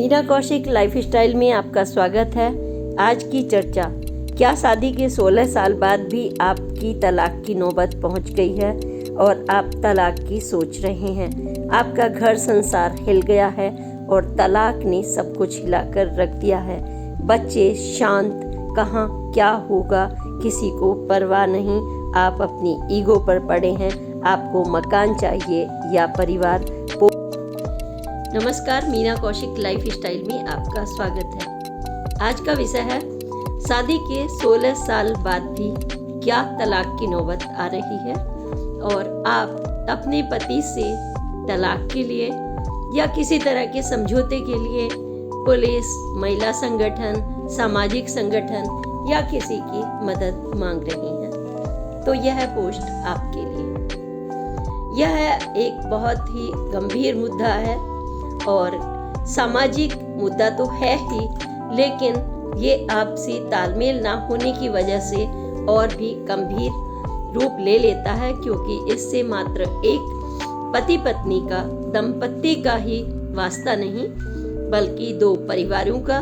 Meena Kaushik lifestyle में आपका स्वागत है। आज की चर्चा, क्या शादी के 16 साल बाद भी आपकी तलाक की नौबत पहुंच गई है और आप तलाक की सोच रहे हैं। आपका घर संसार हिल गया है और तलाक ने सब कुछ हिलाकर रख दिया है। बच्चे शांत, कहाँ क्या होगा किसी को परवाह नहीं। आप अपनी ईगो पर पड़े हैं। आपको मकान चाहिए या परिवार। नमस्कार, मीना कौशिक लाइफस्टाइल में आपका स्वागत है। आज का विषय है, शादी के 16 साल बाद भी क्या तलाक की नौबत आ रही है और आप अपने पति से तलाक के लिए या किसी तरह के समझौते के लिए पुलिस, महिला संगठन, सामाजिक संगठन या किसी की मदद मांग रही हैं। तो यह पोस्ट आपके लिए। यह एक बहुत ही गंभीर मुद्दा है और सामाजिक मुद्दा तो है ही, लेकिन ये आपसी तालमेल ना होने की वजह से और भी गंभीर रूप ले लेता है, क्योंकि इससे मात्र एक पति पत्नी का, दंपत्ति का ही वास्ता नहीं, बल्कि दो परिवारों का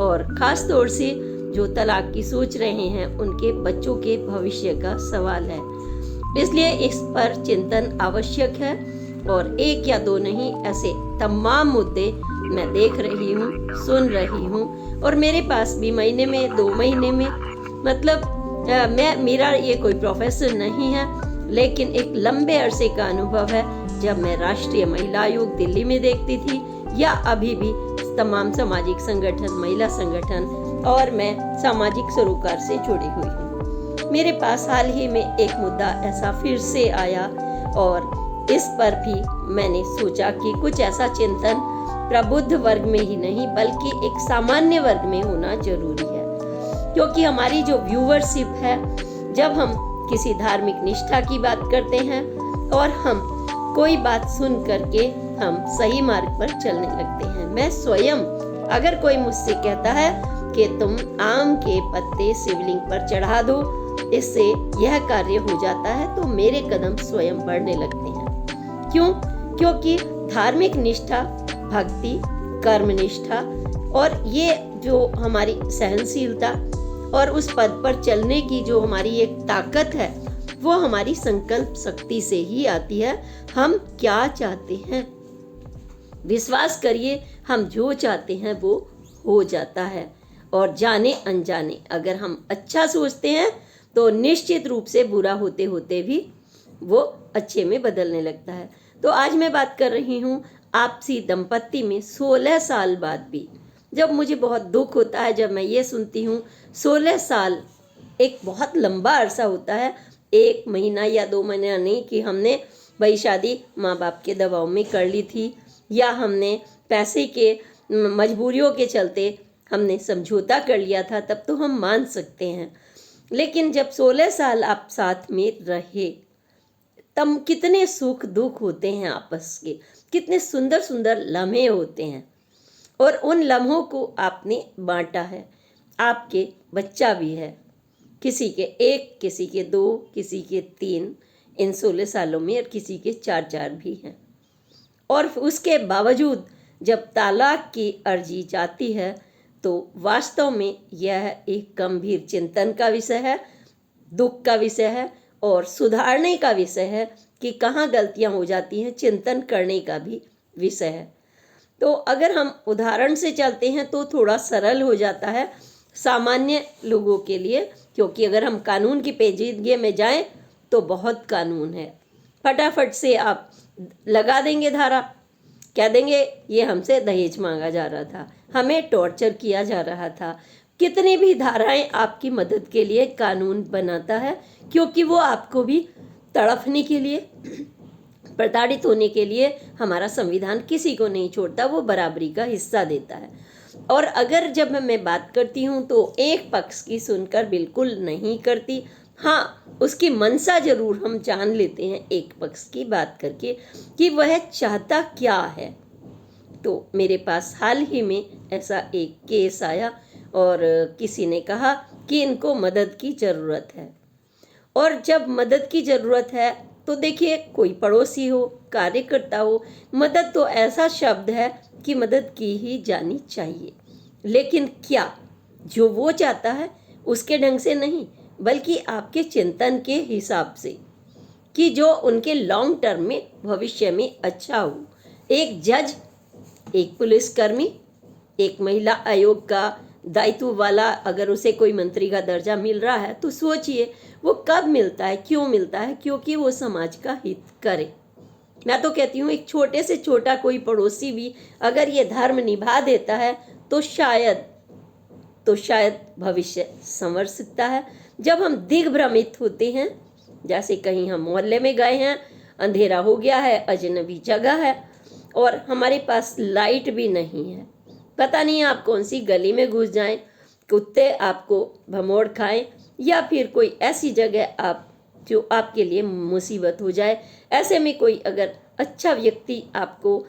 और खास तौर से जो तलाक की सोच रहे हैं उनके बच्चों के भविष्य का सवाल है। इसलिए इस पर चिंतन आवश्यक है और एक या दो नहीं, ऐसे तमाम मुद्दे मैं देख रही हूँ, सुन रही हूँ और मेरे पास भी महीने में, 2 महीने में, मतलब मेरा ये कोई प्रोफेशन नहीं है, लेकिन एक लंबे अरसे का अनुभव है। जब मैं राष्ट्रीय महिला आयोग दिल्ली में देखती थी या अभी भी तमाम सामाजिक संगठन, महिला संगठन और मैं सामाजिक सरोकार से जुड़ी हुई हूँ। मेरे पास हाल ही में एक मुद्दा ऐसा फिर से आया और इस पर भी मैंने सोचा कि कुछ ऐसा चिंतन प्रबुद्ध वर्ग में ही नहीं बल्कि एक सामान्य वर्ग में होना जरूरी है, क्योंकि हमारी जो व्यूवरशिप है, जब हम किसी धार्मिक निष्ठा की बात करते हैं और हम कोई बात सुन करके हम सही मार्ग पर चलने लगते हैं। मैं स्वयं, अगर कोई मुझसे कहता है कि तुम आम के पत्ते शिवलिंग पर चढ़ा दो, इससे यह कार्य हो जाता है, तो मेरे कदम स्वयं बढ़ने लगते हैं। क्यों? क्योंकि धार्मिक निष्ठा, भक्ति, कर्म निष्ठा और ये जो हमारी सहनशीलता और उस पद पर चलने की जो हमारी एक ताकत है, वो हमारी संकल्प शक्ति से ही आती है। हम क्या चाहते हैं, विश्वास करिए, हम जो चाहते हैं वो हो जाता है। और जाने अनजाने अगर हम अच्छा सोचते हैं तो निश्चित रूप से बुरा होते होते भी वो अच्छे में बदलने लगता है। तो आज मैं बात कर रही हूँ आपसी दंपत्ति में 16 साल बाद भी। जब मुझे बहुत दुख होता है जब मैं ये सुनती हूँ, 16 साल एक बहुत लंबा अरसा होता है। 1 महीना या 2 महीना नहीं कि हमने भाई शादी माँ बाप के दबाव में कर ली थी या हमने पैसे के मजबूरियों के चलते हमने समझौता कर लिया था, तब तो हम मान सकते हैं। लेकिन जब 16 साल आप साथ में रहे, तब कितने सुख दुख होते हैं आपस के, कितने सुंदर सुंदर लम्हे होते हैं और उन लम्हों को आपने बांटा है। आपके बच्चा भी है, किसी के 1, किसी के 2, किसी के 3 इन 16 सालों में, और किसी के 4 भी हैं। और उसके बावजूद जब तलाक की अर्जी जाती है तो वास्तव में यह एक गंभीर चिंतन का विषय है, दुख का विषय है और सुधारने का विषय है कि कहाँ गलतियाँ हो जाती हैं, चिंतन करने का भी विषय है। तो अगर हम उदाहरण से चलते हैं तो थोड़ा सरल हो जाता है सामान्य लोगों के लिए, क्योंकि अगर हम कानून की पेचीदगी में जाएं तो बहुत कानून है। फटाफट से आप लगा देंगे धारा, कह देंगे ये हमसे दहेज मांगा जा रहा था, हमें टॉर्चर किया जा रहा था। कितनी भी धाराएं आपकी मदद के लिए कानून बनाता है, क्योंकि वो आपको भी तड़पने के लिए, प्रताड़ित होने के लिए हमारा संविधान किसी को नहीं छोड़ता, वो बराबरी का हिस्सा देता है। और अगर जब मैं बात करती हूँ तो एक पक्ष की सुनकर बिल्कुल नहीं करती, हाँ उसकी मंशा जरूर हम जान लेते हैं एक पक्ष की बात करके कि वह चाहता क्या है। तो मेरे पास हाल ही में ऐसा एक केस आया और किसी ने कहा कि इनको मदद की ज़रूरत है, और जब मदद की ज़रूरत है तो देखिए, कोई पड़ोसी हो, कार्यकर्ता हो, मदद तो ऐसा शब्द है कि मदद की ही जानी चाहिए। लेकिन क्या जो वो चाहता है उसके ढंग से नहीं, बल्कि आपके चिंतन के हिसाब से, कि जो उनके लॉन्ग टर्म में भविष्य में अच्छा हो। एक जज, एक पुलिसकर्मी, एक महिला आयोग का दायित्व वाला अगर उसे कोई मंत्री का दर्जा मिल रहा है तो सोचिए वो कब मिलता है, क्यों मिलता है? क्योंकि वो समाज का हित करे। मैं तो कहती हूँ एक छोटे से छोटा कोई पड़ोसी भी अगर ये धर्म निभा देता है तो शायद भविष्य संवर सकता है। जब हम दिग्भ्रमित होते हैं, जैसे कहीं हम मोहल्ले में गए हैं, अंधेरा हो गया है, अजनबी जगह है और हमारे पास लाइट भी नहीं है, पता नहीं आप कौन सी गली में घुस जाएं, कुत्ते आपको भमोड़ खाएं, या फिर कोई ऐसी जगह आप जो आपके लिए मुसीबत हो जाए, ऐसे में कोई अगर अच्छा व्यक्ति आपको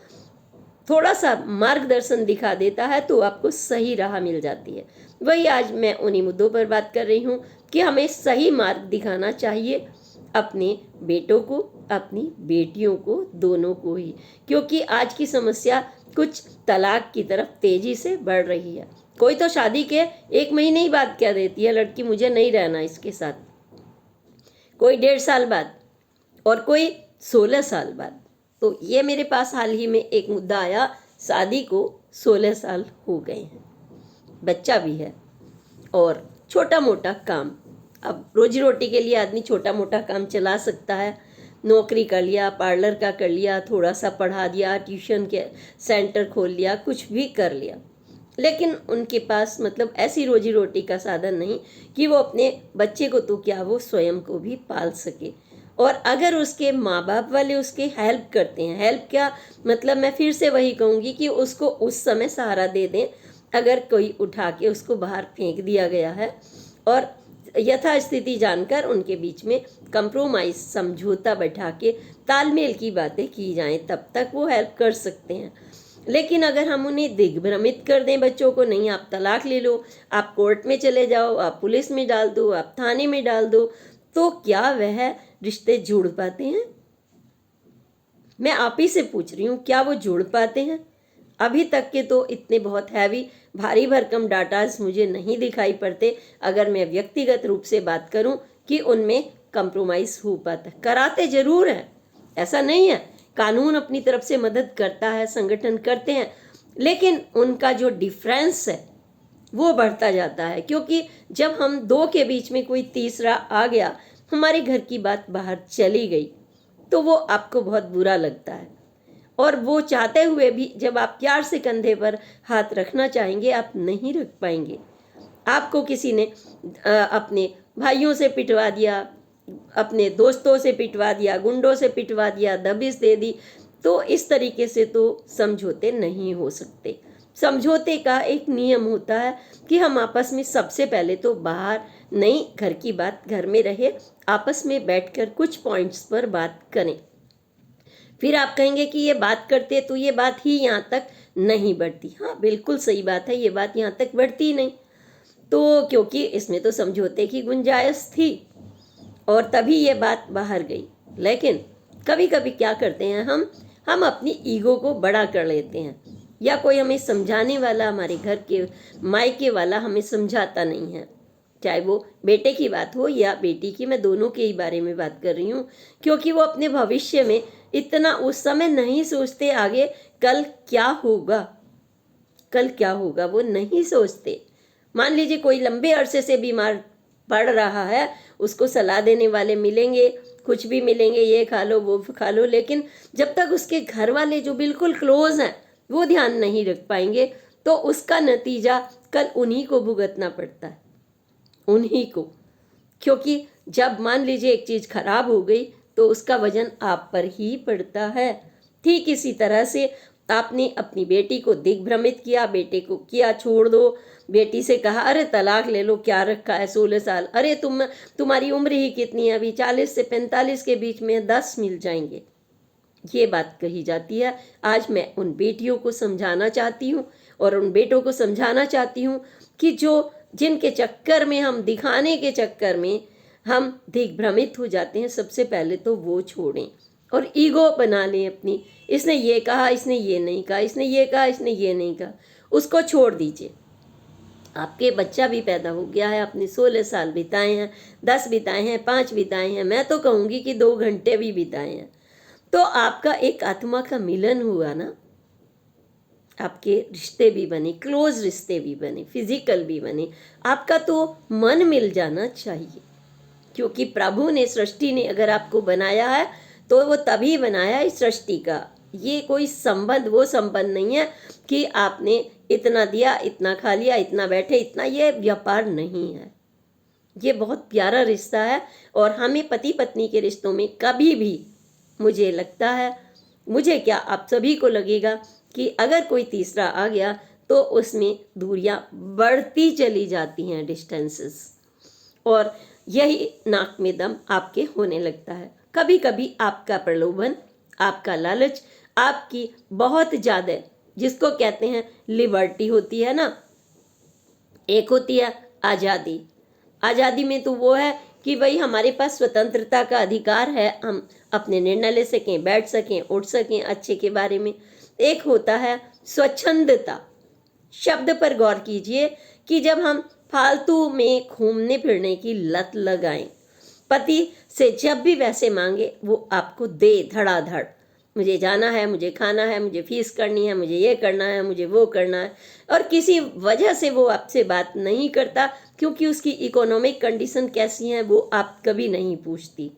थोड़ा सा मार्गदर्शन दिखा देता है तो आपको सही राह मिल जाती है। वही आज मैं उन्हीं मुद्दों पर बात कर रही हूँ कि हमें सही मार्ग दिखाना चाहिए अपने बेटों को, अपनी बेटियों को, दोनों को ही, क्योंकि आज की समस्या कुछ तलाक की तरफ तेजी से बढ़ रही है। कोई तो शादी के 1 महीने ही बाद कह देती है लड़की मुझे नहीं रहना इसके साथ, कोई 1.5 साल बाद और कोई 16 साल बाद। तो ये मेरे पास हाल ही में एक मुद्दा आया, शादी को 16 साल हो गए हैं, बच्चा भी है और छोटा मोटा काम। अब रोजी रोटी के लिए आदमी छोटा मोटा काम चला सकता है, नौकरी कर लिया, पार्लर का कर लिया, थोड़ा सा पढ़ा दिया, ट्यूशन के सेंटर खोल लिया, कुछ भी कर लिया, लेकिन उनके पास मतलब ऐसी रोजी रोटी का साधन नहीं कि वो अपने बच्चे को तो क्या वो स्वयं को भी पाल सके। और अगर उसके माँ बाप वाले उसके हेल्प करते हैं, हेल्प क्या मतलब मैं फिर से वही कहूँगी कि उसको उस समय सहारा दे दें। अगर कोई उठा के उसको बाहर फेंक दिया गया है और यथास्थिति जानकर उनके बीच में कंप्रोमाइज, समझौता बैठा के तालमेल की बातें की जाएं, तब तक वो हेल्प कर सकते हैं। लेकिन अगर हम उन्हें दिग्भ्रमित कर दें बच्चों को, नहीं आप तलाक ले लो, आप कोर्ट में चले जाओ, आप पुलिस में डाल दो, आप थाने में डाल दो, तो क्या वह रिश्ते जुड़ पाते हैं? मैं आप ही से पूछ रही हूँ, क्या वो जुड़ पाते हैं? अभी तक के तो इतने बहुत हैवी भारी भरकम डाटाज मुझे नहीं दिखाई पड़ते, अगर मैं व्यक्तिगत रूप से बात करूं, कि उनमें कंप्रोमाइज़ हो पाता है। कराते जरूर हैं, ऐसा नहीं है, कानून अपनी तरफ से मदद करता है, संगठन करते हैं, लेकिन उनका जो डिफरेंस है वो बढ़ता जाता है, क्योंकि जब हम दो के बीच में कोई तीसरा आ गया, हमारे घर की बात बाहर चली गई, तो वो आपको बहुत बुरा लगता है। और वो चाहते हुए भी जब आप प्यार से कंधे पर हाथ रखना चाहेंगे, आप नहीं रख पाएंगे। आपको किसी ने अपने भाइयों से पिटवा दिया, अपने दोस्तों से पिटवा दिया, गुंडों से पिटवा दिया, दबिश दे दी, तो इस तरीके से तो समझौते नहीं हो सकते। समझौते का एक नियम होता है कि हम आपस में सबसे पहले तो बाहर नहीं, घर की बात घर में रहे, आपस में बैठकर कुछ पॉइंट्स पर बात करें। फिर आप कहेंगे कि ये बात करते तो ये बात ही यहाँ तक नहीं बढ़ती। हाँ बिल्कुल सही बात है, ये बात यहाँ तक बढ़ती नहीं, तो क्योंकि इसमें तो समझौते की गुंजाइश थी और तभी ये बात बाहर गई। लेकिन कभी कभी क्या करते हैं हम अपनी ईगो को बड़ा कर लेते हैं, या कोई हमें समझाने वाला, हमारे घर के मायके वाला हमें समझाता नहीं है, चाहे वो बेटे की बात हो या बेटी की, मैं दोनों के ही बारे में बात कर रही हूँ, क्योंकि वो अपने भविष्य में इतना उस समय नहीं सोचते, आगे कल क्या होगा, कल क्या होगा वो नहीं सोचते। मान लीजिए कोई लंबे अरसे से बीमार पड़ रहा है, उसको सलाह देने वाले मिलेंगे, कुछ भी मिलेंगे, ये खा लो वो खा लो, लेकिन जब तक उसके घर वाले जो बिल्कुल क्लोज हैं वो ध्यान नहीं रख पाएंगे, तो उसका नतीजा कल उन्हीं को भुगतना पड़ता है, उन्हीं को। क्योंकि जब मान लीजिए एक चीज़ खराब हो गई तो उसका वजन आप पर ही पड़ता है। ठीक इसी तरह से आपने अपनी बेटी को दिग्भ्रमित किया, बेटे को किया छोड़ दो, बेटी से कहा अरे तलाक ले लो, क्या रखा है 16 साल, अरे तुम्हारी उम्र ही कितनी है अभी, 40 से 45 के बीच में 10 मिल जाएंगे, ये बात कही जाती है। आज मैं उन बेटियों को समझाना चाहती हूँ और उन बेटों को समझाना चाहती हूँ कि जिनके चक्कर में हम, दिखाने के चक्कर में हम दिग्भ्रमित हो जाते हैं, सबसे पहले तो वो छोड़ें और ईगो बना लें अपनी। इसने ये कहा, इसने ये नहीं कहा, इसने ये कहा, इसने ये नहीं कहा, उसको छोड़ दीजिए। आपके बच्चा भी पैदा हो गया है, आपने 16 साल बिताए हैं, 10 बिताए हैं, 5 बिताए हैं, मैं तो कहूँगी कि 2 घंटे भी बिताए हैं, तो आपका एक आत्मा का मिलन हुआ ना, आपके रिश्ते भी बने, क्लोज रिश्ते भी बने, फिजिकल भी बने, आपका तो मन मिल जाना चाहिए। क्योंकि प्रभु ने, सृष्टि ने अगर आपको बनाया है तो वो तभी बनाया है सृष्टि का। ये कोई संबंध, वो संबंध नहीं है कि आपने इतना दिया, इतना खा लिया, इतना बैठे, इतना, ये व्यापार नहीं है। ये बहुत प्यारा रिश्ता है। और हमें पति पत्नी के रिश्तों में कभी भी, मुझे लगता है, मुझे क्या, आप सभी को लगेगा कि अगर कोई तीसरा आ गया तो उसमें दूरियां बढ़ती चली जाती हैं, डिस्टेंसेस, और यही नाक में दम आपके होने लगता है। कभी कभी आपका प्रलोभन, आपका लालच, आपकी बहुत ज़्यादा, जिसको कहते हैं लिबर्टी होती है ना, एक होती है आज़ादी। आज़ादी में तो वो है कि भाई हमारे पास स्वतंत्रता का अधिकार है, हम अपने निर्णय ले सकें, बैठ सकें, उठ सकें अच्छे के बारे में। एक होता है स्वच्छंदता। शब्द पर गौर कीजिए कि जब हम फालतू में घूमने फिरने की लत लगाएं, पति से जब भी वैसे मांगे वो आपको दे धड़ाधड़, मुझे जाना है, मुझे खाना है, मुझे फीस करनी है, मुझे ये करना है, मुझे वो करना है, और किसी वजह से वो आपसे बात नहीं करता क्योंकि उसकी इकोनॉमिक कंडीशन कैसी है वो आप कभी नहीं पूछती,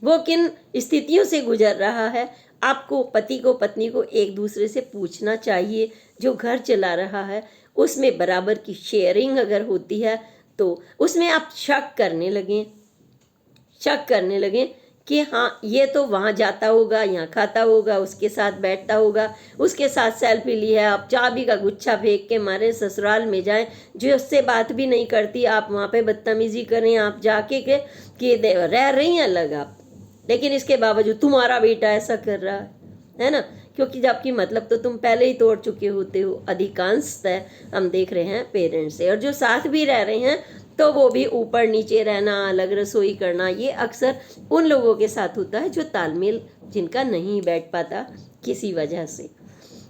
वो किन स्थितियों से गुजर रहा है, आपको, पति को, पत्नी को एक दूसरे से पूछना चाहिए। जो घर चला रहा है उसमें बराबर की शेयरिंग अगर होती है तो उसमें आप शक करने लगें कि हाँ ये तो वहाँ जाता होगा, यहाँ खाता होगा, उसके साथ बैठता होगा, उसके साथ सेल्फी ली है, आप चाबी का गुच्छा फेंक के मारे ससुराल में जाएं, जो उससे बात भी नहीं करती, आप वहाँ पे बदतमीजी करें, आप जाके के कि रह रही हैं अलग आप, लेकिन इसके बावजूद तुम्हारा बेटा ऐसा कर रहा है ना, क्योंकि जबकि मतलब तो तुम पहले ही तोड़ चुके होते हो। अधिकांशतः हम देख रहे हैं पेरेंट्स से, और जो साथ भी रह रहे हैं तो वो भी ऊपर नीचे रहना, अलग रसोई करना, ये अक्सर उन लोगों के साथ होता है जो तालमेल जिनका नहीं बैठ पाता किसी वजह से।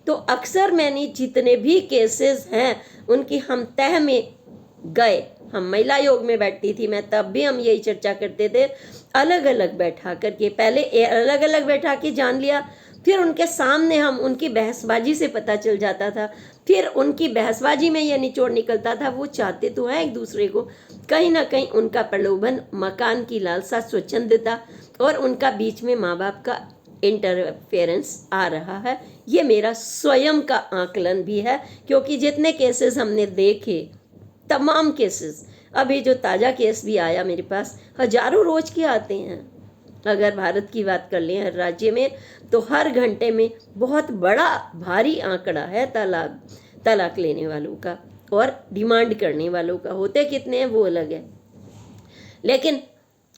तो अक्सर मैंने जितने भी केसेस हैं उनकी हम तह में गए, हम महिला योग में बैठती थी मैं, तब भी हम यही चर्चा करते थे, अलग अलग बैठा करके, पहले अलग अलग बैठा के जान लिया, फिर उनके सामने हम, उनकी बहसबाजी से पता चल जाता था, फिर उनकी बहसबाजी में यह निचोड़ निकलता था वो चाहते तो हैं एक दूसरे को, कहीं ना कहीं उनका प्रलोभन, मकान की लालसा, स्वच्छंदता, और उनका बीच में माँ बाप का इंटरफेरेंस आ रहा है। ये मेरा स्वयं का आकलन भी है, क्योंकि जितने केसेस हमने देखे, तमाम केसेस, अभी जो ताज़ा केस भी आया मेरे पास, हजारों रोज के आते हैं। अगर भारत की बात कर लें हर राज्य में, तो हर घंटे में बहुत बड़ा भारी आंकड़ा है तलाक लेने वालों का और डिमांड करने वालों का। होते कितने हैं वो अलग है, लेकिन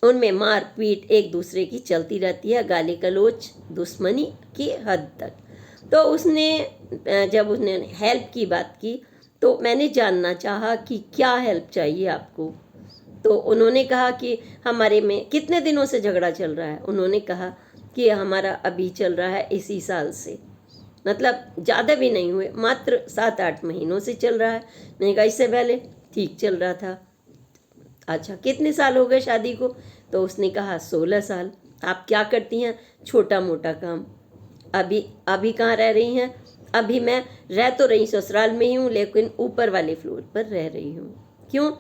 उनमें मार पीट एक दूसरे की चलती रहती है, गाली गलौज, दुश्मनी की हद तक। तो जब उसने हेल्प की बात की तो मैंने जानना चाहा कि क्या हेल्प चाहिए आपको। तो उन्होंने कहा कि हमारे में कितने दिनों से झगड़ा चल रहा है। उन्होंने कहा कि हमारा अभी चल रहा है इसी साल से, मतलब ज़्यादा भी नहीं हुए, मात्र 7-8 महीनों से चल रहा है। मैंने कहा इससे पहले ठीक चल रहा था। अच्छा कितने साल हो गए शादी को? तो उसने कहा 16 साल। आप क्या करती हैं? छोटा मोटा काम। अभी कहाँ रह रही हैं? अभी मैं रह तो रही ससुराल में ही हूँ, लेकिन ऊपर वाले फ्लोर पर रह रही हूँ। क्यों?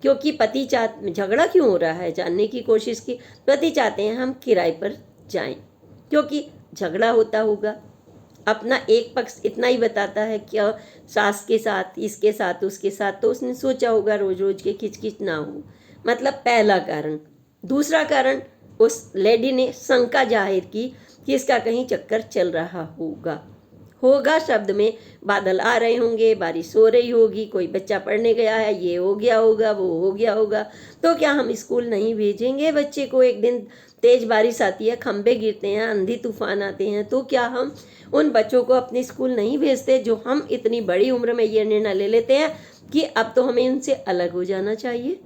क्योंकि पति झगड़ा क्यों हो रहा है जानने की कोशिश की। पति चाहते हैं हम किराए पर जाएं, क्योंकि झगड़ा होता होगा। अपना एक पक्ष इतना ही बताता है कि सास के साथ, इसके साथ, उसके साथ, तो उसने सोचा होगा रोज रोज के खिचखिच ना हो, मतलब पहला कारण। दूसरा कारण, उस लेडी ने शंका जाहिर की कि इसका कहीं चक्कर चल रहा होगा शब्द में बादल आ रहे होंगे, बारिश हो रही होगी, कोई बच्चा पढ़ने गया है, ये हो गया होगा, वो हो गया होगा, तो क्या हम स्कूल नहीं भेजेंगे बच्चे को? एक दिन तेज बारिश आती है, खंबे गिरते हैं, आंधी तूफान आते हैं, तो क्या हम उन बच्चों को अपने स्कूल नहीं भेजते? जो हम इतनी बड़ी उम्र में ये निर्णय ले लेते हैं कि अब तो हमें उनसे अलग हो जाना चाहिए।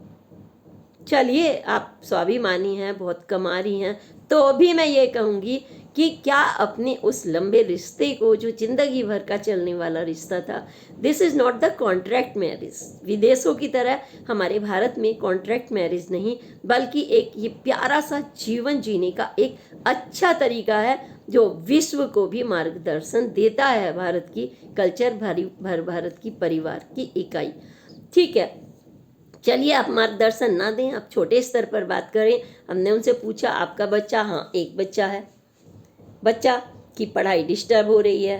चलिए आप स्वाभिमानी हैं, बहुत कमा रही हैं, तो भी मैं ये कहूँगी कि क्या अपने उस लंबे रिश्ते को, जो जिंदगी भर का चलने वाला रिश्ता था, this is not the contract marriage. विदेशों की तरह हमारे भारत में कॉन्ट्रैक्ट मैरिज नहीं, बल्कि एक ये प्यारा सा जीवन जीने का एक अच्छा तरीका है, जो विश्व को भी मार्गदर्शन देता है। भारत की कल्चर, भारत की परिवार की इकाई। ठीक है, चलिए आप मार्गदर्शन ना दें, आप छोटे स्तर पर बात करें। हमने उनसे पूछा आपका बच्चा, हाँ एक बच्चा है, बच्चा की पढ़ाई डिस्टर्ब हो रही है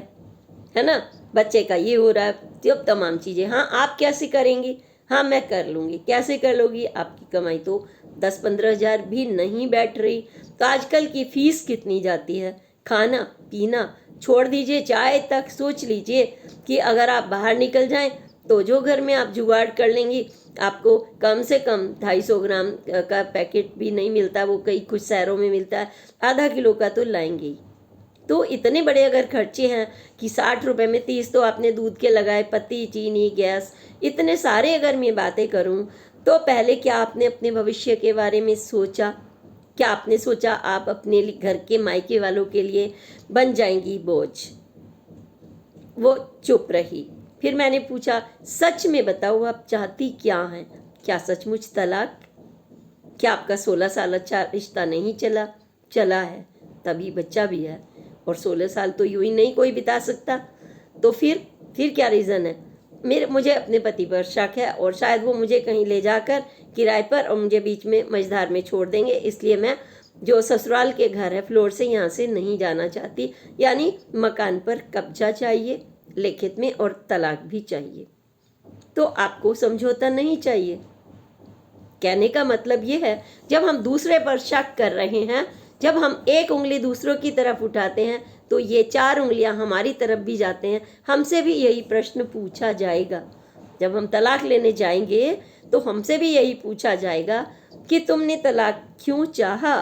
ना, बच्चे का ये हो रहा है, जब तमाम चीज़ें, हाँ आप कैसे करेंगी, हाँ मैं कर लूँगी। कैसे कर लोगी, आपकी कमाई तो 10-15 हज़ार भी नहीं बैठ रही। तो आजकल की फीस कितनी जाती है, खाना पीना छोड़ दीजिए, चाय तक सोच लीजिए कि अगर आप बाहर निकल जाएं तो जो घर में आप जुगाड़ कर लेंगी, आपको कम से कम 250 ग्राम का पैकेट भी नहीं मिलता, वो कई कुछ शहरों में मिलता है, आधा किलो का तो लाएंगे ही। तो इतने बड़े अगर खर्चे हैं कि 60 रुपये में 30 तो आपने दूध के लगाए, पत्ती, चीनी, गैस, इतने सारे अगर मैं बातें करूं, तो पहले क्या आपने अपने भविष्य के बारे में सोचा? क्या आपने सोचा आप अपने घर के मायके वालों के लिए बन जाएंगी बोझ? वो चुप रही। फिर मैंने पूछा, सच में बताओ आप चाहती क्या हैं? क्या सचमुच तलाक? क्या आपका 16 साल अच्छा रिश्ता नहीं चला है, तभी बच्चा भी है, और 16 साल तो यूं ही नहीं कोई बिता सकता। तो फिर क्या रीज़न है? मुझे अपने पति पर शक है, और शायद वो मुझे कहीं ले जाकर किराए पर और मुझे बीच में मझधार में छोड़ देंगे, इसलिए मैं जो ससुराल के घर है फ्लोर से, यहाँ से नहीं जाना चाहती। यानी मकान पर कब्जा चाहिए लिखित में, और तलाक भी चाहिए। तो आपको समझौता नहीं चाहिए। कहने का मतलब ये है, जब हम दूसरे पर शक कर रहे हैं, जब हम एक उंगली दूसरों की तरफ उठाते हैं, तो ये 4 उंगलियां हमारी तरफ भी जाते हैं। हमसे भी यही प्रश्न पूछा जाएगा। जब हम तलाक लेने जाएंगे तो हमसे भी यही पूछा जाएगा कि तुमने तलाक क्यों चाहा?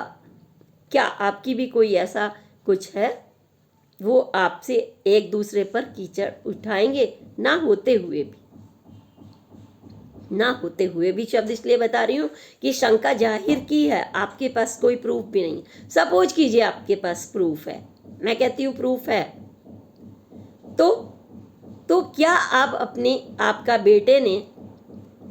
क्या आपकी भी कोई ऐसा कुछ है? वो आपसे एक दूसरे पर कीचड़ उठाएंगे, ना होते हुए भी शब्द इसलिए बता रही हूँ कि शंका जाहिर की है, आपके पास कोई प्रूफ भी नहीं। सपोज कीजिए आपके पास प्रूफ है, मैं कहती हूँ प्रूफ है, तो क्या आप आपका बेटे ने,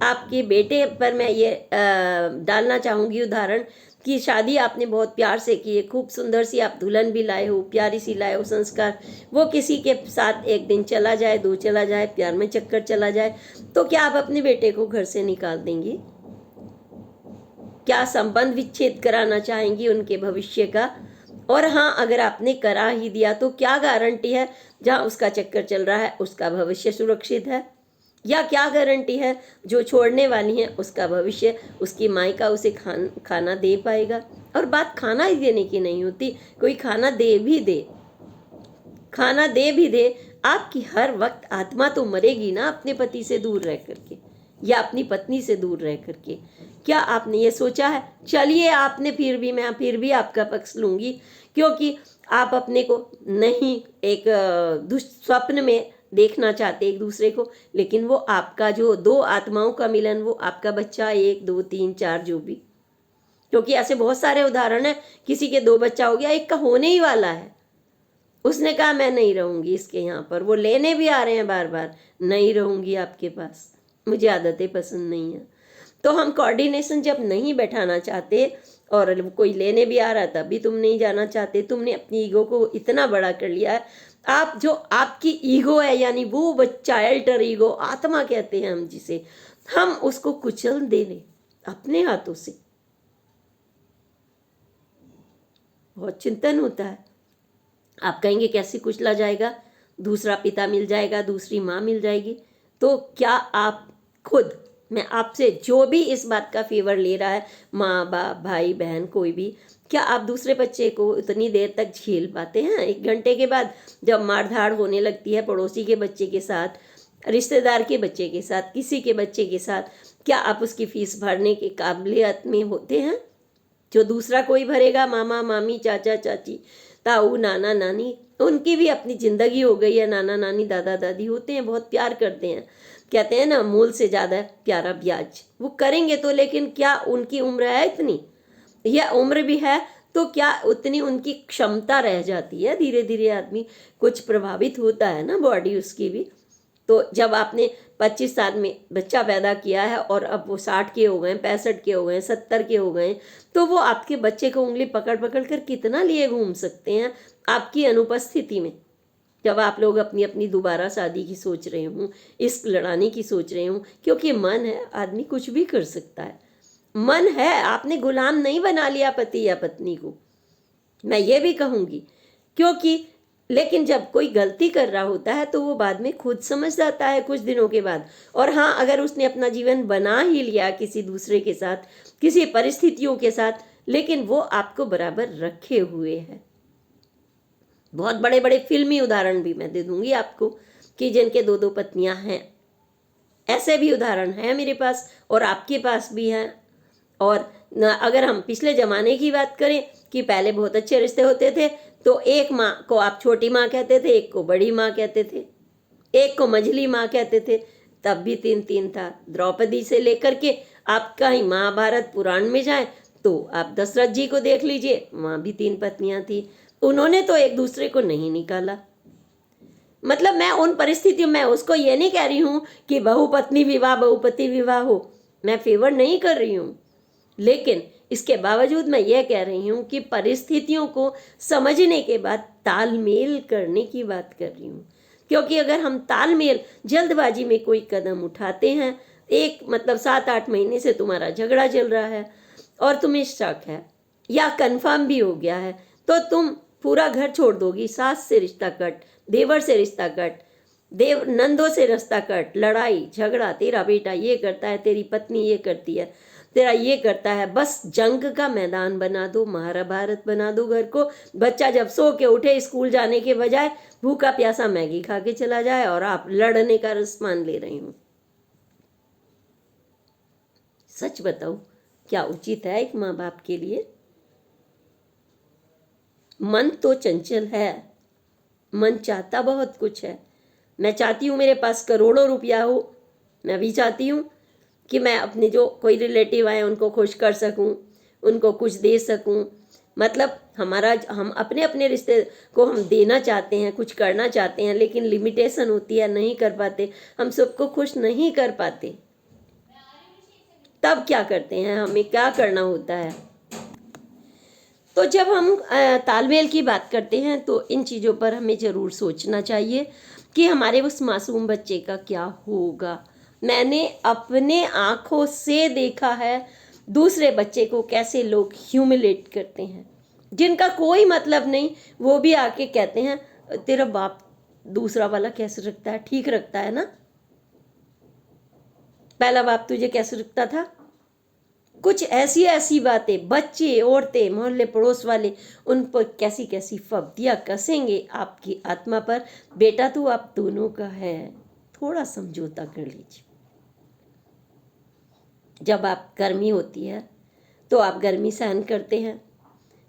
आपके बेटे पर मैं ये डालना चाहूँगी उदाहरण कि शादी आपने बहुत प्यार से की है, खूब सुंदर सी आप दुल्हन भी लाए हो, प्यारी सी लाए हो संस्कार, वो किसी के साथ एक दिन चला जाए, 2 चला जाए, प्यार में चक्कर चला जाए, तो क्या आप अपने बेटे को घर से निकाल देंगी? क्या संबंध विच्छेद कराना चाहेंगी उनके भविष्य का? और हाँ, अगर आपने करा ही दिया तो क्या गारंटी है जहाँ उसका चक्कर चल रहा है उसका भविष्य सुरक्षित है? या क्या गारंटी है जो छोड़ने वाली है उसका भविष्य, उसकी मायका उसे खाना दे पाएगा? और बात खाना ही देने की नहीं होती, कोई खाना दे भी दे, आपकी हर वक्त आत्मा तो मरेगी ना अपने पति से दूर रह करके, या अपनी पत्नी से दूर रह करके। क्या आपने ये सोचा है? चलिए आपने मैं फिर भी आपका पक्ष लूँगी, क्योंकि आप अपने को नहीं एक दुष्स्वप्न में देखना चाहते एक दूसरे को, लेकिन वो आपका जो 2 आत्माओं का मिलन, वो आपका बच्चा 1, 2, 3, 4 जो भी, क्योंकि ऐसे बहुत सारे उदाहरण हैं, किसी के 2 बच्चा हो गया, एक का होने ही वाला है, उसने कहा मैं नहीं रहूँगी इसके यहाँ पर, वो लेने भी आ रहे हैं बार बार, नहीं रहूँगी आपके पास, मुझे आदतें पसंद नहीं है। तो हम कोऑर्डिनेशन जब नहीं बैठाना चाहते और कोई लेने भी आ रहा तब भी तुम नहीं जाना चाहते, तुमने अपनी ईगो को इतना बड़ा कर लिया है। आप जो आपकी ईगो है, यानी वो चाइल्डर ईगो, आत्मा कहते हैं हम जिसे, हम उसको कुचल देने अपने हाथों से, बहुत चिंतन होता है। आप कहेंगे कैसे कुचला जाएगा? दूसरा पिता मिल जाएगा, दूसरी माँ मिल जाएगी, तो क्या आप खुद, मैं आपसे जो भी इस बात का फेवर ले रहा है, माँ बाप भाई बहन कोई भी, क्या आप दूसरे बच्चे को उतनी देर तक झेल पाते हैं? 1 घंटे के बाद जब मारधाड़ होने लगती है पड़ोसी के बच्चे के साथ, रिश्तेदार के बच्चे के साथ, किसी के बच्चे के साथ, क्या आप उसकी फीस भरने के काबिलियत में होते हैं जो दूसरा कोई भरेगा? मामा मामी, चाचा चाची, ताऊ नाना नानी, उनकी भी अपनी ज़िंदगी हो गई है, नाना नानी दादा दादी होते हैं, बहुत प्यार करते हैं, कहते हैं ना मूल से ज़्यादा प्यारा ब्याज, वो करेंगे तो, लेकिन क्या उनकी उम्र है इतनी, या उम्र भी है तो क्या उतनी उनकी क्षमता रह जाती है। धीरे धीरे आदमी कुछ प्रभावित होता है ना, बॉडी उसकी भी। तो जब आपने 25 साल में बच्चा पैदा किया है और अब वो 60 के हो गए, 65 के हो गए, 70 के हो गए, तो वो आपके बच्चे को उंगली पकड़ पकड़ कर कितना लिए घूम सकते हैं आपकी अनुपस्थिति में। जब आप लोग अपनी अपनी दोबारा शादी की सोच रहे हूँ, इश्क लड़ाने की सोच रहे हूँ, क्योंकि मन है, आदमी कुछ भी कर सकता है। मन है, आपने गुलाम नहीं बना लिया पति या पत्नी को, मैं ये भी कहूँगी। क्योंकि लेकिन जब कोई गलती कर रहा होता है तो वो बाद में खुद समझ जाता है कुछ दिनों के बाद। और हाँ, अगर उसने अपना जीवन बना ही लिया किसी दूसरे के साथ, किसी परिस्थितियों के साथ, लेकिन वो आपको बराबर रखे हुए है। बहुत बड़े बड़े फिल्मी उदाहरण भी मैं दे दूंगी आपको कि जिनके दो दो पत्नियां हैं, ऐसे भी उदाहरण हैं मेरे पास और आपके पास भी हैं। और अगर हम पिछले ज़माने की बात करें कि पहले बहुत अच्छे रिश्ते होते थे, तो एक माँ को आप छोटी माँ कहते थे, एक को बड़ी माँ कहते थे, एक को मझली माँ कहते थे, तब भी 3-3 था। द्रौपदी से लेकर के आप कहीं महाभारत पुराण में जाएं तो आप दशरथ जी को देख लीजिए, वहाँ भी 3 पत्नियाँ थी, उन्होंने तो एक दूसरे को नहीं निकाला। मतलब मैं उन परिस्थितियों में उसको ये नहीं कह रही हूँ कि बहुपत्नी विवाह बहुपति विवाह हो, मैं फेवर नहीं कर रही हूँ, लेकिन इसके बावजूद मैं ये कह रही हूँ कि परिस्थितियों को समझने के बाद तालमेल करने की बात कर रही हूँ। क्योंकि अगर हम तालमेल, जल्दबाजी में कोई कदम उठाते हैं, एक मतलब 7-8 महीने से तुम्हारा झगड़ा चल रहा है और तुम्हें शक है या कंफर्म भी हो गया है, तो तुम पूरा घर छोड़ दोगी, सास से रिश्ता कट, देवर से रिश्ता कट, नंदों से रिश्ता कट, लड़ाई झगड़ा, तेरा बेटा ये करता है, तेरी पत्नी ये करती है, तेरा ये करता है, बस जंग का मैदान बना दो, महाभारत बना दो घर को। बच्चा जब सो के उठे स्कूल जाने के बजाय भूखा प्यासा मैगी खा के चला जाए और आप लड़ने का रस्मान ले रही हूँ। सच बताओ, क्या उचित है एक माँ बाप के लिए? मन तो चंचल है, मन चाहता बहुत कुछ है। मैं चाहती हूँ मेरे पास करोड़ों रुपया हो, मैं भी चाहती हूँ कि मैं अपने जो कोई रिलेटिव आए उनको खुश कर सकूं, उनको कुछ दे सकूं। मतलब हम अपने अपने रिश्ते को हम देना चाहते हैं, कुछ करना चाहते हैं, लेकिन लिमिटेशन होती है, नहीं कर पाते, हम सबको खुश नहीं कर पाते। तब क्या करते हैं, हमें क्या करना होता है? तो जब हम तालमेल की बात करते हैं तो इन चीज़ों पर हमें ज़रूर सोचना चाहिए कि हमारे उस मासूम बच्चे का क्या होगा। मैंने अपने आँखों से देखा है दूसरे बच्चे को कैसे लोग ह्यूमिलेट करते हैं, जिनका कोई मतलब नहीं, वो भी आके कहते हैं तेरा बाप दूसरा वाला कैसे रखता है, ठीक रखता है ना, पहला बाप तुझे कैसे रखता था। कुछ ऐसी ऐसी बातें बच्चे, औरतें, मोहल्ले पड़ोस वाले उन पर कैसी कैसी फब्तियाँ कसेंगे आपकी आत्मा पर। बेटा तो आप दोनों का है, थोड़ा समझौता कर लीजिए। जब आप गर्मी होती है तो आप गर्मी सहन करते हैं,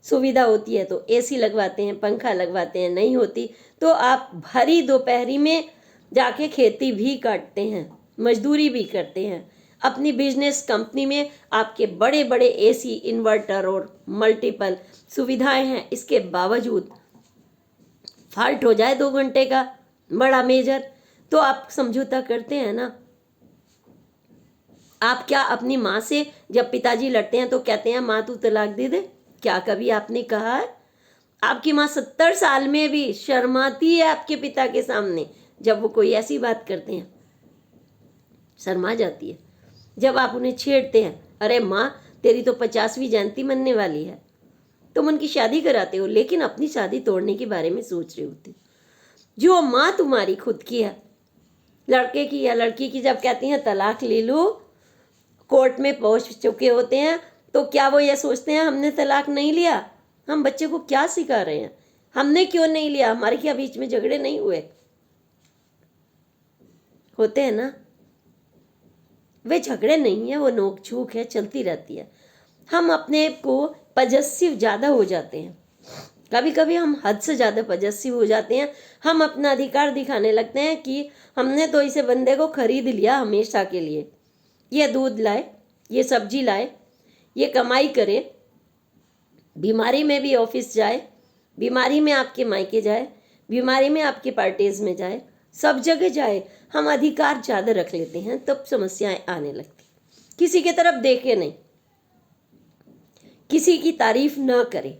सुविधा होती है तो एसी लगवाते हैं, पंखा लगवाते हैं, नहीं होती तो आप भरी दोपहरी में जाके खेती भी काटते हैं, मजदूरी भी करते हैं। अपनी बिजनेस कंपनी में आपके बड़े बड़े एसी, इन्वर्टर और मल्टीपल सुविधाएं हैं, इसके बावजूद फॉल्ट हो जाए 2 घंटे का बड़ा मेजर तो आप समझौता करते हैं ना। आप क्या अपनी माँ से जब पिताजी लड़ते हैं तो कहते हैं माँ तू तलाक दे दे? क्या कभी आपने कहा है? आपकी माँ 70 साल में भी शर्माती है आपके पिता के सामने, जब वो कोई ऐसी बात करते हैं शर्मा जाती है। जब आप उन्हें छेड़ते हैं, अरे माँ तेरी तो 50वीं जयंती मनने वाली है, तुम उनकी शादी कराते हो, लेकिन अपनी शादी तोड़ने के बारे में सोच रहे होते हो। जो माँ तुम्हारी खुद की है, लड़के की या लड़की की, जब कहती हैं तलाक ले लो, कोर्ट में पहुंच चुके होते हैं, तो क्या वो ये सोचते हैं हमने तलाक नहीं लिया? हम बच्चे को क्या सिखा रहे हैं? हमने क्यों नहीं लिया? हमारे क्या बीच में झगड़े नहीं हुए? होते हैं ना, वे झगड़े नहीं है, वो नोक झोंक है, चलती रहती है। हम अपने को पजेसिव ज़्यादा हो जाते हैं कभी कभी हम हद से ज़्यादा पजेसिव हो जाते हैं। हम अपना अधिकार दिखाने लगते हैं कि हमने तो इसे बंदे को खरीद लिया हमेशा के लिए। ये दूध लाए, ये सब्जी लाए, ये कमाई करे, बीमारी में भी ऑफिस जाए, बीमारी में आपके मायके जाए, बीमारी में आपकी पार्टीज में जाए, सब जगह जाए। हम अधिकार ज़्यादा रख लेते हैं, तब समस्याएं आने लगती। किसी की तरफ देखे नहीं, किसी की तारीफ न करे।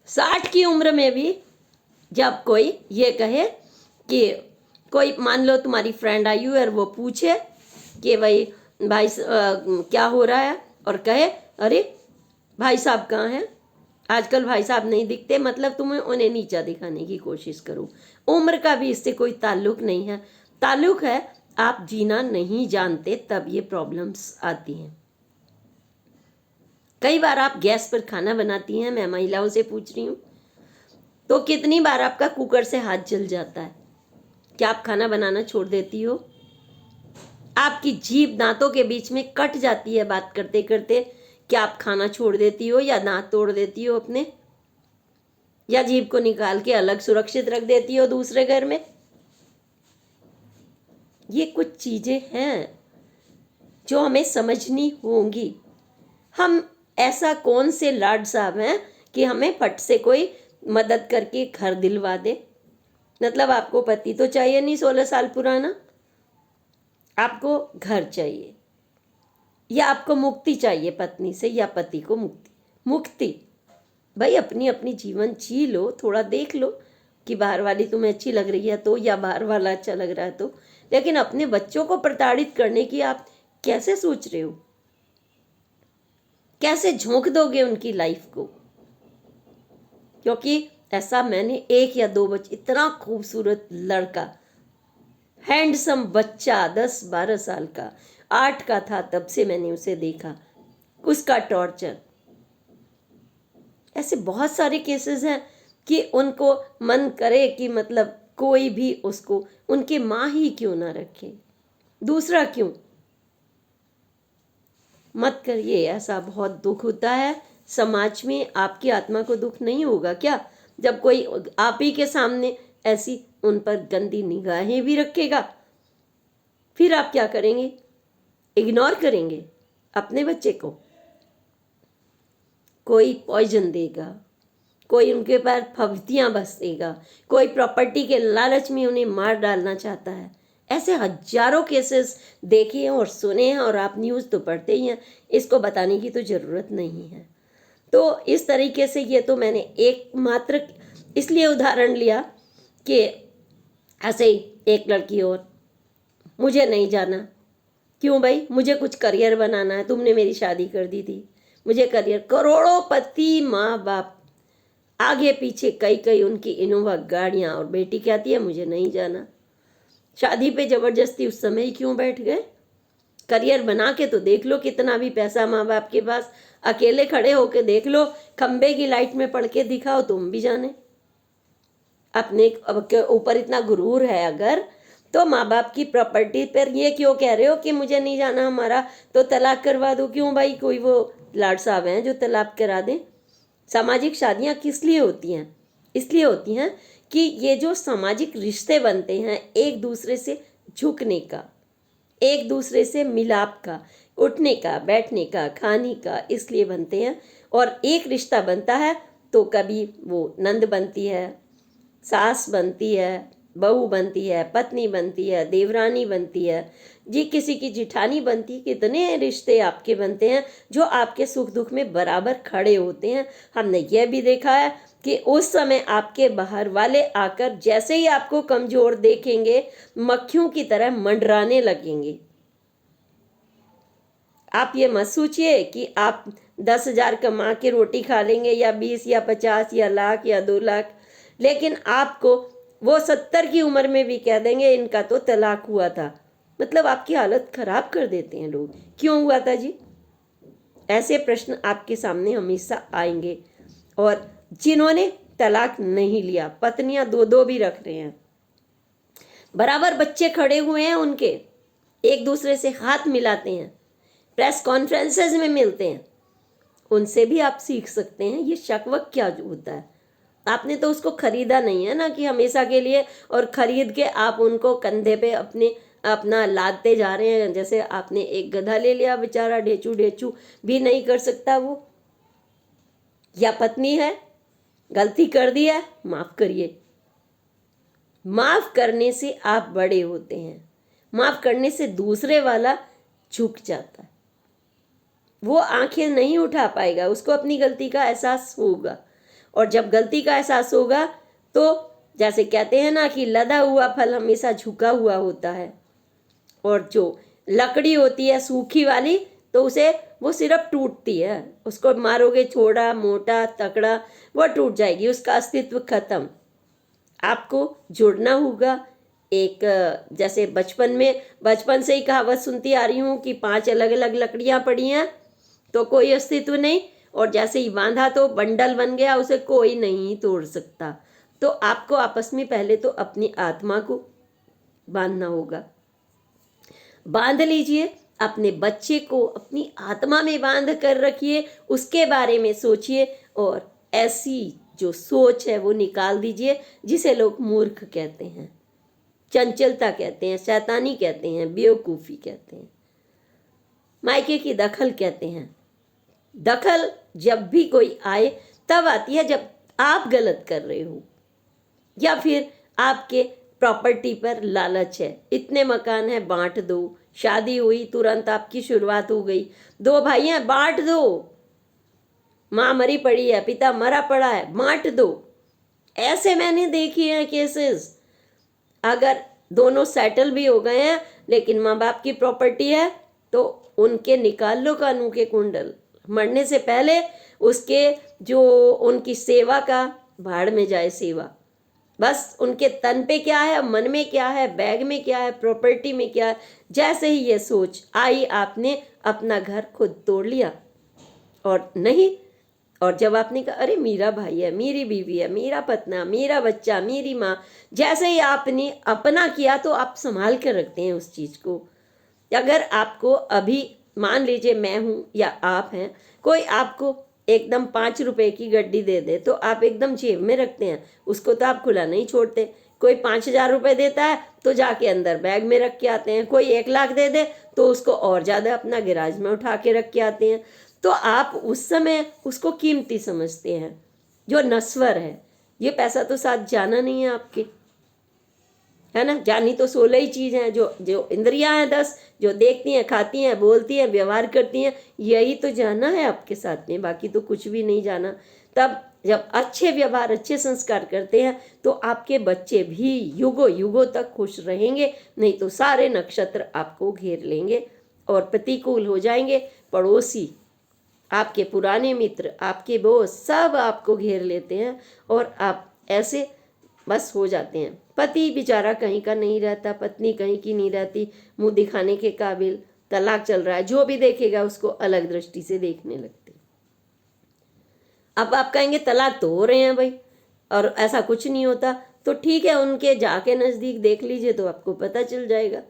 60 की उम्र में भी जब कोई ये कहे कि कोई मान लो तुम्हारी फ्रेंड आई हुई और वो पूछे कि भाई क्या हो रहा है, और कहे अरे भाई साहब कहाँ हैं, आजकल भाई साहब नहीं दिखते, मतलब तुम्हें उन्हें नीचा दिखाने की कोशिश करो। उम्र का भी इससे कोई ताल्लुक नहीं है। ताल्लुक है आप जीना नहीं जानते, तब ये प्रॉब्लम्स आती हैं। कई बार आप गैस पर खाना बनाती हैं, मैं महिलाओं से पूछ रही हूँ, तो कितनी बार आपका कुकर से हाथ जल जाता है? क्या आप खाना बनाना छोड़ देती हो? आपकी जीभ दांतों के बीच में कट जाती है बात करते करते, क्या आप खाना छोड़ देती हो या दांत तोड़ देती हो अपने, या जीभ को निकाल के अलग सुरक्षित रख देती हो दूसरे घर में? ये कुछ चीजें हैं जो हमें समझनी होंगी। हम ऐसा कौन से लाड साहब हैं कि हमें फट से कोई मदद करके घर दिलवा दे? मतलब आपको पति तो चाहिए नहीं 16 साल पुराना, आपको घर चाहिए, या आपको मुक्ति चाहिए पत्नी से, या पति को मुक्ति। भाई अपनी अपनी जीवन जी लो, थोड़ा देख लो कि बाहर वाली तुम्हें अच्छी लग रही है तो, या बाहर वाला अच्छा लग रहा है तो, लेकिन अपने बच्चों को प्रताड़ित करने की आप कैसे सोच रहे हो? कैसे झोंक दोगे उनकी लाइफ को? क्योंकि ऐसा मैंने 1 या 2 बच्चे, इतना खूबसूरत लड़का, हैंडसम बच्चा 10-12 साल का, 8 का था तब से मैंने उसे देखा, उसका टॉर्चर। ऐसे बहुत सारे केसेस हैं कि उनको मन करे कि मतलब कोई भी उसको उनकी माँ ही क्यों ना रखे, दूसरा क्यों? मत करिए ऐसा, बहुत दुख होता है समाज में। आपकी आत्मा को दुख नहीं होगा क्या जब कोई आप ही के सामने ऐसी उन पर गंदी निगाहें भी रखेगा? फिर आप क्या करेंगे? इग्नोर करेंगे अपने बच्चे को? कोई पॉइजन देगा, कोई उनके पास फब्तियाँ बसेगा, कोई प्रॉपर्टी के लालच में उन्हें मार डालना चाहता है। ऐसे हजारों केसेस देखे हैं और सुने हैं, और आप न्यूज़ तो पढ़ते ही हैं, इसको बताने की तो ज़रूरत नहीं है। तो इस तरीके से ये तो मैंने एक मात्र इसलिए उदाहरण लिया कि ऐसे ही एक लड़की और, मुझे नहीं जाना। क्यों भाई? मुझे कुछ करियर बनाना है, तुमने मेरी शादी कर दी थी, मुझे करियर, करोड़ों पति माँ बाप, आगे पीछे कई कई उनकी इनोवा गाड़ियाँ, और बेटी कहती है मुझे नहीं जाना। शादी पे जबरदस्ती उस समय ही क्यों बैठ गए? करियर बना के तो देख लो, कितना भी पैसा माँ बाप के पास, अकेले खड़े होके देख लो, खंबे की लाइट में पड़ के दिखाओ, तुम भी जाने। अपने ऊपर इतना गुरूर है अगर, तो माँ बाप की प्रॉपर्टी पर ये क्यों कह रहे हो कि मुझे नहीं जाना हमारा, तो तलाक करवा दो। क्यों भाई? कोई वो लाड साहब हैं जो तलाक करा दें? सामाजिक शादियाँ किस लिए होती हैं? इसलिए होती हैं कि ये जो सामाजिक रिश्ते बनते हैं, एक दूसरे से झुकने का, एक दूसरे से मिलाप का, उठने का, बैठने का, खाने का, इसलिए बनते हैं। और एक रिश्ता बनता है तो कभी वो नंद बनती है, सास बनती है, बहू बनती है, पत्नी बनती है, देवरानी बनती है, जी किसी की जिठानी बनती है। कितने रिश्ते आपके बनते हैं जो आपके सुख दुख में बराबर खड़े होते हैं। हमने यह भी देखा है कि उस समय आपके बाहर वाले आकर जैसे ही आपको कमजोर देखेंगे, मक्खियों की तरह मंडराने लगेंगे। आप ये मत सोचिए कि आप 10,000 कमा के रोटी खा लेंगे, या 20 या 50 या लाख या 2 लाख, लेकिन आपको वो 70 की उम्र में भी कह देंगे इनका तो तलाक हुआ था। मतलब आपकी हालत खराब कर देते हैं लोग। क्यों हुआ था जी? ऐसे प्रश्न आपके सामने हमेशा आएंगे। और जिन्होंने तलाक नहीं लिया, पत्नियां 2-2 भी रख रहे हैं, बराबर बच्चे खड़े हुए हैं उनके, एक दूसरे से हाथ मिलाते हैं, प्रेस कॉन्फ्रेंसेस में मिलते हैं, उनसे भी आप सीख सकते हैं ये शक वक क्या होता है। आपने तो उसको खरीदा नहीं है ना कि हमेशा के लिए, और खरीद के आप उनको कंधे पे अपना लादते जा रहे हैं। जैसे आपने एक गधा ले लिया, बेचारा ढेचू ढेचू भी नहीं कर सकता वो। या पत्नी है, गलती कर दी है, माफ करिए। माफ करने से आप बड़े होते हैं, माफ करने से दूसरे वाला झुक जाता है, वो आंखें नहीं उठा पाएगा, उसको अपनी गलती का एहसास होगा। और जब गलती का एहसास होगा तो जैसे कहते हैं ना कि लदा हुआ फल हमेशा झुका हुआ होता है, और जो लकड़ी होती है सूखी वाली तो उसे वो सिर्फ टूटती है, उसको मारोगे छोटा मोटा तकड़ा वो टूट जाएगी, उसका अस्तित्व खत्म। आपको जुड़ना होगा एक, जैसे बचपन से ही कहावत सुनती आ रही हूँ कि 5 अलग अलग लकड़ियाँ पड़ी हैं तो कोई अस्तित्व नहीं, और जैसे ही बांधा तो बंडल बन गया, उसे कोई नहीं तोड़ सकता। तो आपको आपस में पहले तो अपनी आत्मा को बांधना होगा। बांध लीजिए, अपने बच्चे को अपनी आत्मा में बांध कर रखिए, उसके बारे में सोचिए, और ऐसी जो सोच है वो निकाल दीजिए जिसे लोग मूर्ख कहते हैं, चंचलता कहते हैं, शैतानी कहते हैं, बेवकूफ़ी कहते हैं, मायके की दखल कहते हैं। दखल जब भी कोई आए तब आती है जब आप गलत कर रहे हो, या फिर आपके प्रॉपर्टी पर लालच है, इतने मकान है बांट दो, शादी हुई तुरंत आपकी शुरुआत हो गई, 2 भाई हैं बांट दो, माँ मरी पड़ी है, पिता मरा पड़ा है, बांट दो। ऐसे मैंने देखी हैं केसेस। अगर दोनों सेटल भी हो गए हैं लेकिन माँ बाप की प्रॉपर्टी है तो उनके निकाल लो कानून के कुंडल, मरने से पहले उसके जो उनकी सेवा का भाड़ में जाए सेवा। बस उनके तन पे क्या है, मन में क्या है, बैग में क्या है, प्रॉपर्टी में क्या है। जैसे ही ये सोच आई आपने अपना घर खुद तोड़ लिया, और नहीं, और जब आपने कहा अरे मेरा भाई है, मेरी बीवी है, मेरा पत्ना, मेरा बच्चा, मेरी माँ, जैसे ही आपने अपना किया तो आप संभाल कर रखते हैं उस चीज़ को। अगर आपको अभी मान लीजिए मैं हूँ या आप हैं, कोई आपको एकदम 5 रुपए की गड्डी दे दे तो आप एकदम जेब में रखते हैं, उसको तो आप खुला नहीं छोड़ते। कोई 5,000 रुपये देता है तो जाके अंदर बैग में रख के आते हैं। कोई 1 लाख दे दे तो उसको और ज़्यादा अपना गैराज में उठा के रख के आते हैं। तो आप उस समय उसको कीमती समझते हैं, जो नश्वर है। ये पैसा तो साथ जाना नहीं है आपके, है ना। जानी तो 16 ही चीज़ हैं, जो इंद्रियां हैं 10, जो देखती हैं, खाती हैं, बोलती हैं, व्यवहार करती हैं, यही तो जाना है आपके साथ में, बाकी तो कुछ भी नहीं जाना। तब जब अच्छे व्यवहार, अच्छे संस्कार करते हैं तो आपके बच्चे भी युगों युगों तक खुश रहेंगे, नहीं तो सारे नक्षत्र आपको घेर लेंगे और प्रतिकूल हो जाएंगे। पड़ोसी, आपके पुराने मित्र, आपके बॉस, सब आपको घेर लेते हैं और आप ऐसे बस हो जाते हैं। पति बेचारा कहीं का नहीं रहता, पत्नी कहीं की नहीं रहती, मुंह दिखाने के काबिल, तलाक चल रहा है, जो भी देखेगा उसको अलग दृष्टि से देखने लगते। अब आप कहेंगे तलाक तो हो रहे हैं भाई और ऐसा कुछ नहीं होता, तो ठीक है, उनके जाके नज़दीक देख लीजिए तो आपको पता चल जाएगा।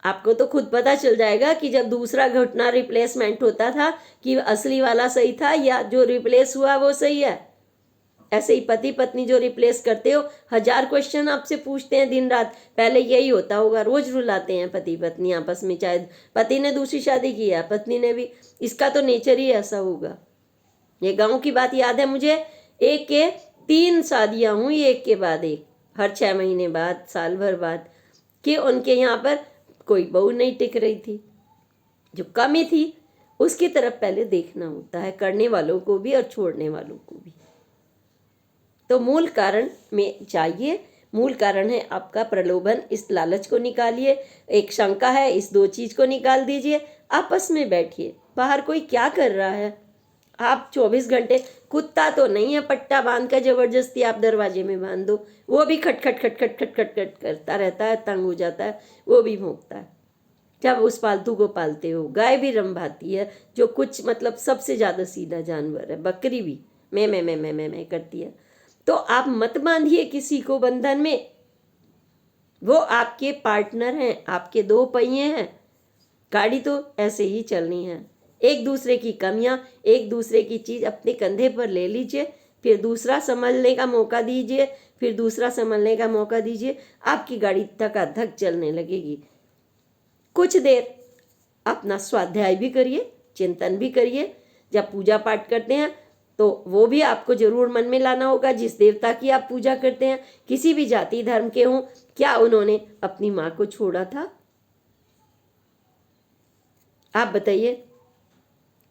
आपको तो खुद पता चल जाएगा कि जब दूसरा घटना रिप्लेसमेंट होता था कि असली वाला सही था या जो रिप्लेस हुआ वो सही है। ऐसे ही पति पत्नी जो रिप्लेस करते हो, 1000 क्वेश्चन आपसे पूछते हैं दिन रात। पहले यही होता होगा, रोज रुलाते हैं पति पत्नी आपस में, चाहे पति ने दूसरी शादी की है, पत्नी ने भी, इसका तो नेचर ही ऐसा होगा। ये गांव की बात याद है मुझे, एक के 3 शादियां हुई, एक के बाद एक, हर 6 महीने बाद, साल भर बाद, कि उनके यहाँ पर कोई बहू नहीं टिक रही थी। जो कमी थी उसकी तरफ पहले देखना होता है, करने वालों को भी और छोड़ने वालों को भी। तो मूल कारण में जाइए, मूल कारण है आपका प्रलोभन, इस लालच को निकालिए। एक शंका है, इस 2 चीज़ को निकाल दीजिए, आपस में बैठिए। बाहर कोई क्या कर रहा है, आप 24 घंटे, कुत्ता तो नहीं है पट्टा बांध कर जबरदस्ती आप दरवाजे में बांध दो, वो भी खट खट खट खट खट खट खट करता रहता है, तंग हो जाता है, वो भी भौंकता है। जब उस पालतू को पालते हो, गाय भी रंभाती है, जो कुछ मतलब सबसे ज़्यादा सीधा जानवर है, बकरी भी मैं करती है। तो आप मत बांधिए किसी को बंधन में, वो आपके पार्टनर हैं, आपके 2 पहिए हैं। गाड़ी तो ऐसे ही चलनी है। एक दूसरे की कमियां, एक दूसरे की चीज़ अपने कंधे पर ले लीजिए, फिर दूसरा संभलने का मौका दीजिए, फिर दूसरा संभलने का मौका दीजिए, आपकी गाड़ी धकाधक चलने लगेगी। कुछ देर अपना स्वाध्याय भी करिए, चिंतन भी करिए। जब पूजा पाठ करते हैं तो वो भी आपको जरूर मन में लाना होगा, जिस देवता की आप पूजा करते हैं, किसी भी जाति धर्म के हों, क्या उन्होंने अपनी माँ को छोड़ा था? आप बताइए।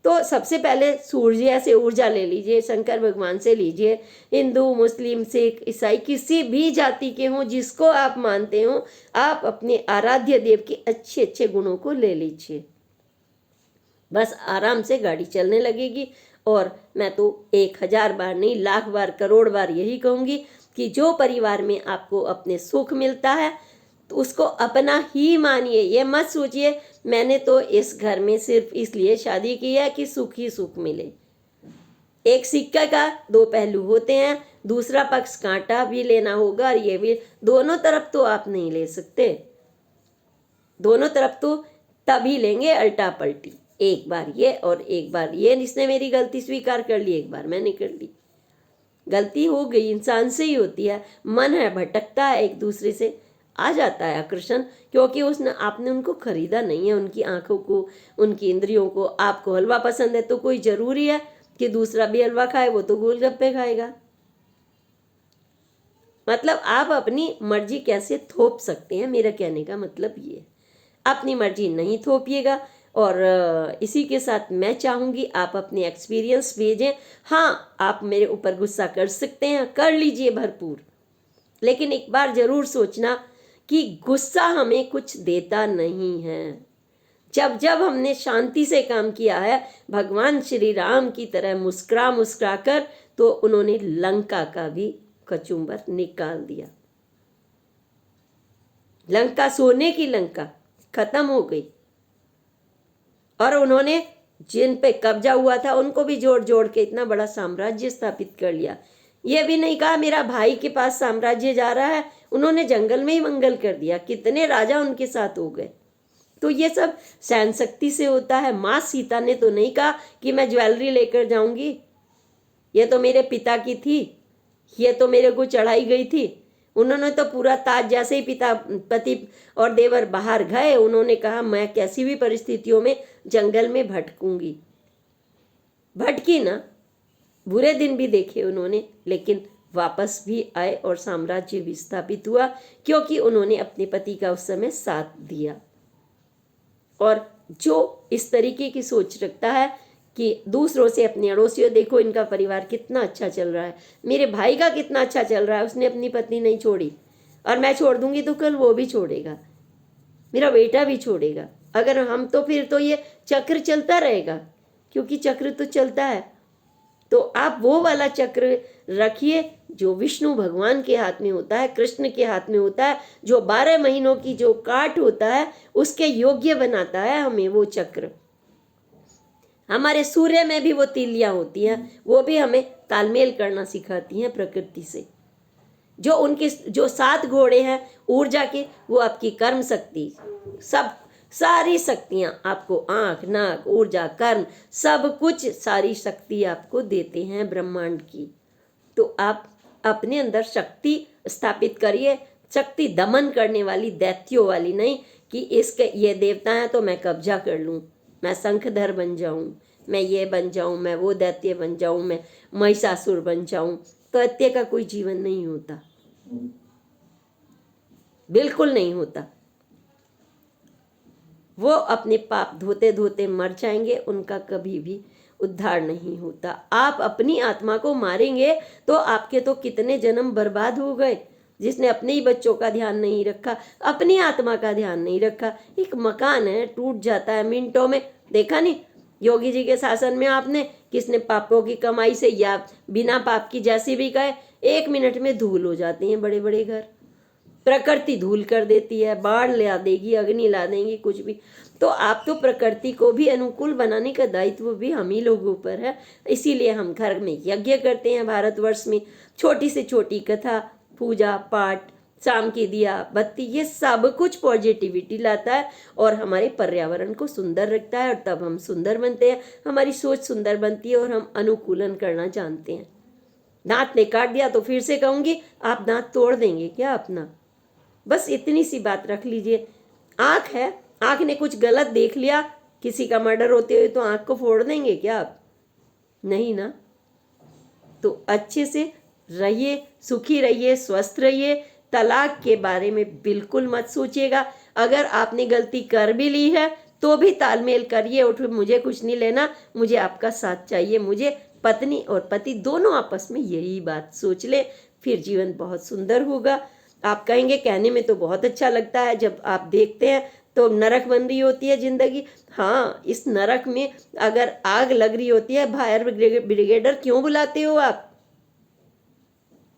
तो सबसे पहले सूर्य से ऊर्जा ले लीजिए, शंकर भगवान से लीजिए, हिंदू मुस्लिम सिख ईसाई किसी भी जाति के हों, जिसको आप मानते हो, आप अपने आराध्य देव के अच्छे अच्छे गुणों को ले लीजिए। बस आराम से गाड़ी चलने लगेगी। और मैं तो 1000 बार नहीं, लाख बार, करोड़ बार यही कहूँगी कि जो परिवार में आपको अपने सुख मिलता है तो उसको अपना ही मानिए। ये मत सोचिए मैंने तो इस घर में सिर्फ इसलिए शादी की है कि सुख ही सुख मिले। एक सिक्का का दो पहलू होते हैं, दूसरा पक्ष कांटा भी लेना होगा, और ये भी दोनों तरफ तो आप नहीं ले सकते। दोनों तरफ तो तभी लेंगे अल्टा पलटी, एक बार ये और एक बार ये। इसने मेरी गलती स्वीकार कर ली, एक बार मैंने कर ली, गलती हो गई, इंसान से ही होती है। मन है भटकता है, एक दूसरे से आ जाता है आकर्षण, क्योंकि उसने आपने उनको खरीदा नहीं है, उनकी आंखों को, उनकी इंद्रियों को। आपको हलवा पसंद है तो कोई जरूरी है कि दूसरा भी हलवा खाए? वो तो गोलगप्पे खाएगा। मतलब आप अपनी मर्जी कैसे थोप सकते हैं, मेरा कहने का मतलब ये। अपनी मर्जी नहीं थोपिएगा। और इसी के साथ मैं चाहूँगी आप अपने एक्सपीरियंस भेजें। हाँ, आप मेरे ऊपर गुस्सा कर सकते हैं, कर लीजिए भरपूर, लेकिन एक बार ज़रूर सोचना कि गुस्सा हमें कुछ देता नहीं है। जब जब हमने शांति से काम किया है, भगवान श्री राम की तरह मुस्कुरा मुस्कुरा कर, तो उन्होंने लंका का भी कचुम्बर निकाल दिया। लंका, सोने की लंका खत्म हो गई, और उन्होंने जिन पे कब्जा हुआ था उनको भी जोड़ जोड़ के इतना बड़ा साम्राज्य स्थापित कर लिया। ये भी नहीं कहा मेरा भाई के पास साम्राज्य जा रहा है, उन्होंने जंगल में ही मंगल कर दिया। कितने राजा उनके साथ हो गए। तो ये सब सहन शक्ति से होता है। माँ सीता ने तो नहीं कहा कि मैं ज्वेलरी लेकर जाऊंगी, ये तो मेरे पिता की थी, ये तो मेरे को चढ़ाई गई थी। उन्होंने तो पूरा ताज, जैसे ही पिता, पति और देवर बाहर गए, उन्होंने कहा मैं कैसी भी परिस्थितियों में जंगल में भटकूंगी। भटकी ना, बुरे दिन भी देखे उन्होंने, लेकिन वापस भी आए और साम्राज्य भी स्थापित हुआ, क्योंकि उन्होंने अपने पति का उस समय साथ दिया। और जो इस तरीके की सोच रखता है कि दूसरों से, अपने अड़ोसियों, देखो इनका परिवार कितना अच्छा चल रहा है, मेरे भाई का कितना अच्छा चल रहा है, उसने अपनी पत्नी नहीं छोड़ी, और मैं छोड़ दूंगी तो कल वो भी छोड़ेगा, मेरा बेटा भी छोड़ेगा। अगर हम, तो फिर तो ये चक्र चलता रहेगा, क्योंकि चक्र तो चलता है। तो आप वो वाला चक्र रखिए जो विष्णु भगवान के हाथ में होता है, कृष्ण के हाथ में होता है, जो 12 महीनों की जो काट होता है उसके योग्य बनाता है हमें वो चक्र। हमारे सूर्य में भी वो तीलियां होती हैं, वो भी हमें तालमेल करना सिखाती हैं प्रकृति से। जो उनके जो 7 घोड़े हैं ऊर्जा के, वो आपकी कर्म शक्ति, सब सारी शक्तियां आपको, आंख, नाक, ऊर्जा, कर्म, सब कुछ, सारी शक्ति आपको देते हैं ब्रह्मांड की। तो आप अपने अंदर शक्ति स्थापित करिए, शक्ति दमन करने वाली, दैत्यों वाली नहीं कि इसके ये देवता हैं तो मैं कब्जा कर लूँ, मैं शंखधर बन जाऊँ, मैं ये बन जाऊँ, मैं वो दैत्य बन जाऊँ, मैं महिषासुर बन जाऊँ। दैत्य का कोई जीवन नहीं होता, बिल्कुल नहीं होता। वो अपने पाप धोते धोते मर जाएंगे, उनका कभी भी उद्धार नहीं होता। आप अपनी आत्मा को मारेंगे तो आपके तो कितने जन्म बर्बाद हो गए। जिसने अपने ही बच्चों का ध्यान नहीं रखा, अपनी आत्मा का ध्यान नहीं रखा। एक मकान है, टूट जाता है मिनटों में, देखा नहीं योगी जी के शासन में आपने, किसने पापों की कमाई से या बिना पाप की, जैसी भी कहे, 1 मिनट में धूल हो जाते हैं बड़े बड़े घर। प्रकृति धूल कर देती है, बाढ़ ला देगी, अग्नि ला देंगी, कुछ भी। तो आप तो प्रकृति को भी अनुकूल बनाने का दायित्व भी हम ही लोगों पर है। इसीलिए हम घर में यज्ञ करते हैं। भारतवर्ष में छोटी से छोटी कथा, पूजा पाठ, शाम की दिया बत्ती, ये सब कुछ पॉजिटिविटी लाता है और हमारे पर्यावरण को सुंदर रखता है, और तब हम सुंदर बनते हैं, हमारी सोच सुंदर बनती है और हम अनुकूलन करना जानते हैं। दांत ने काट दिया तो फिर से कहूँगी, आप दांत तोड़ देंगे क्या अपना? बस इतनी सी बात रख लीजिए। आँख है, आँख ने कुछ गलत देख लिया, किसी का मर्डर होते हुए, तो आँख को फोड़ देंगे क्या आप? नहीं ना। तो अच्छे से रहिए, सुखी रहिए, स्वस्थ रहिए। तलाक के बारे में बिल्कुल मत सोचिएगा। अगर आपने गलती कर भी ली है तो भी तालमेल करिए, उठ मुझे कुछ नहीं लेना, मुझे आपका साथ चाहिए, मुझे पत्नी और पति दोनों आपस में यही बात सोच ले, फिर जीवन बहुत सुंदर होगा। आप कहेंगे कहने में तो बहुत अच्छा लगता है, जब आप देखते हैं तो नरक बन रही होती है जिंदगी। हाँ, इस नरक में अगर आग लग रही होती है, फायर ब्रिगेडर क्यों बुलाते हो आप?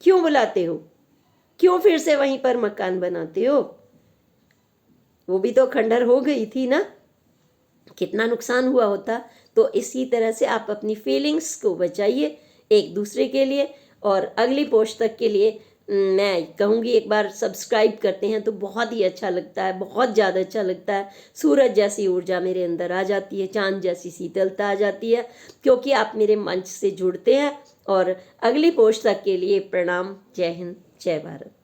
क्यों बुलाते हो? क्यों फिर से वहीं पर मकान बनाते हो? वो भी तो खंडहर हो गई थी ना, कितना नुकसान हुआ होता। तो इसी तरह से आप अपनी फीलिंग्स को बचाइए एक दूसरे के लिए। और अगली पोस्ट तक के लिए मैं कहूँगी एक बार सब्सक्राइब करते हैं तो बहुत ही अच्छा लगता है, बहुत ज़्यादा अच्छा लगता है। सूरज जैसी ऊर्जा मेरे अंदर आ जाती है, चांद जैसी शीतलता आ जाती है, क्योंकि आप मेरे मंच से जुड़ते हैं। और अगली पोस्ट तक के लिए प्रणाम। जय हिंद, जय भारत।